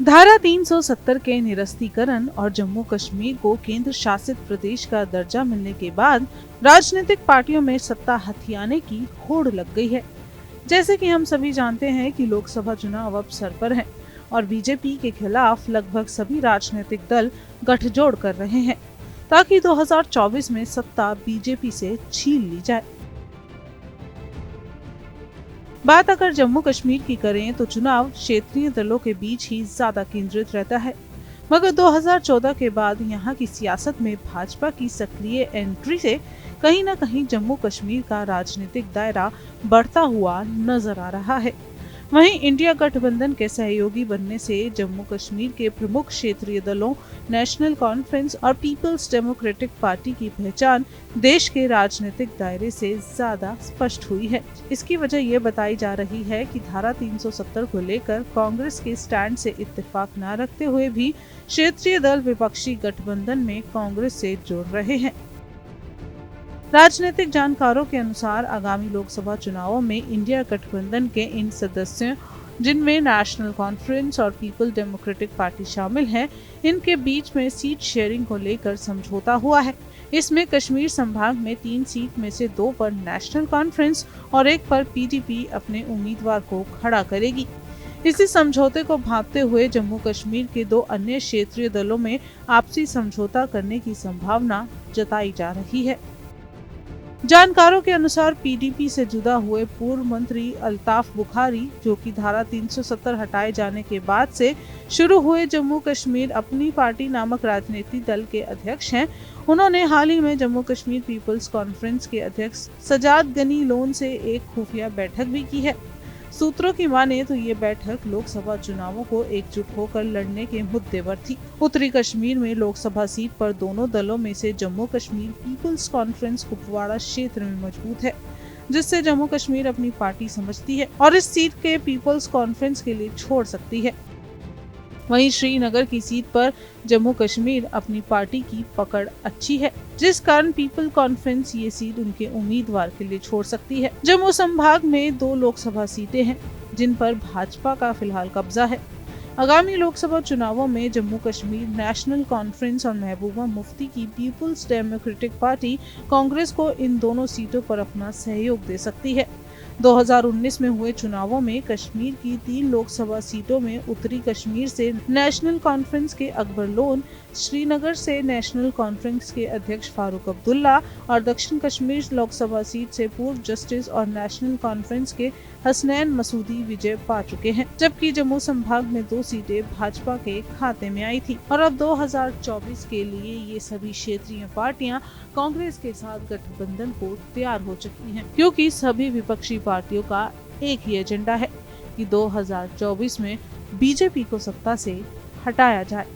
धारा 370 के निरस्तीकरण और जम्मू कश्मीर को केंद्र शासित प्रदेश का दर्जा मिलने के बाद राजनीतिक पार्टियों में सत्ता हथियाने की होड़ लग गई है। जैसे कि हम सभी जानते हैं कि लोकसभा चुनाव अब सर पर है और बीजेपी के खिलाफ लगभग सभी राजनीतिक दल गठजोड़ कर रहे हैं ताकि 2024 में सत्ता बीजेपी से छीन ली जाए। बात अगर जम्मू कश्मीर की करें तो चुनाव क्षेत्रीय दलों के बीच ही ज्यादा केंद्रित रहता है, मगर 2014 के बाद यहाँ की सियासत में भाजपा की सक्रिय एंट्री से कहीं न कहीं जम्मू कश्मीर का राजनीतिक दायरा बढ़ता हुआ नजर आ रहा है। वहीं इंडिया गठबंधन के सहयोगी बनने से जम्मू कश्मीर के प्रमुख क्षेत्रीय दलों नेशनल कॉन्फ्रेंस और पीपल्स डेमोक्रेटिक पार्टी की पहचान देश के राजनीतिक दायरे से ज्यादा स्पष्ट हुई है। इसकी वजह ये बताई जा रही है कि धारा 370 को लेकर कांग्रेस के स्टैंड से इत्तेफाक न रखते हुए भी क्षेत्रीय दल विपक्षी गठबंधन में कांग्रेस से जुड़ रहे हैं। राजनीतिक जानकारों के अनुसार आगामी लोकसभा चुनावों में इंडिया गठबंधन के इन सदस्यों, जिनमें नेशनल कॉन्फ्रेंस और पीपल डेमोक्रेटिक पार्टी शामिल हैं, इनके बीच में सीट शेयरिंग को लेकर समझौता हुआ है। इसमें कश्मीर संभाग में 3 सीट में से 2 पर नेशनल कॉन्फ्रेंस और 1 पर पीडीपी अपने उम्मीदवार को खड़ा करेगी। इसी समझौते को भांपते हुए जम्मू कश्मीर के 2 अन्य क्षेत्रीय दलों में आपसी समझौता करने की संभावना जताई जा रही है। जानकारों के अनुसार पीडीपी से जुदा हुए पूर्व मंत्री अल्ताफ बुखारी, जो कि धारा 370 हटाए जाने के बाद से शुरू हुए जम्मू कश्मीर अपनी पार्टी नामक राजनीतिक दल के अध्यक्ष हैं, उन्होंने हाल ही में जम्मू कश्मीर पीपल्स कॉन्फ्रेंस के अध्यक्ष सजाद गनी लोन से एक खुफिया बैठक भी की है। सूत्रों की माने तो ये बैठक लोकसभा चुनावों को एकजुट होकर लड़ने के मुद्दे पर थी। उत्तरी कश्मीर में लोकसभा सीट पर दोनों दलों में से जम्मू कश्मीर पीपल्स कॉन्फ्रेंस कुपवाड़ा क्षेत्र में मजबूत है, जिससे जम्मू कश्मीर अपनी पार्टी समझती है और इस सीट के पीपल्स कॉन्फ्रेंस के लिए छोड़ सकती है। वहीं श्रीनगर की सीट पर जम्मू कश्मीर अपनी पार्टी की पकड़ अच्छी है, जिस कारण पीपल कॉन्फ्रेंस ये सीट उनके उम्मीदवार के लिए छोड़ सकती है। जम्मू संभाग में 2 लोकसभा सीटें हैं, जिन पर भाजपा का फिलहाल कब्जा है। आगामी लोकसभा चुनावों में जम्मू कश्मीर नेशनल कॉन्फ्रेंस और महबूबा मुफ्ती की पीपल्स डेमोक्रेटिक पार्टी कांग्रेस को इन दोनों सीटों पर अपना सहयोग दे सकती है। 2019 में हुए चुनावों में कश्मीर की 3 लोकसभा सीटों में उत्तरी कश्मीर से नेशनल कॉन्फ्रेंस के अकबर लोन, श्रीनगर से नेशनल कॉन्फ्रेंस के अध्यक्ष फारूक अब्दुल्ला और दक्षिण कश्मीर लोकसभा सीट से पूर्व जस्टिस और नेशनल कॉन्फ्रेंस के हसनैन मसूदी विजय पा चुके हैं, जबकि जम्मू संभाग में 2 सीटें भाजपा के खाते में आई थी और अब 2024 के लिए ये सभी क्षेत्रीय पार्टियां कांग्रेस के साथ गठबंधन को तैयार हो चुकी हैं, क्योंकि सभी विपक्षी पार्टियों का एक ही एजेंडा है कि 2024 में बीजेपी को सत्ता से हटाया जाए।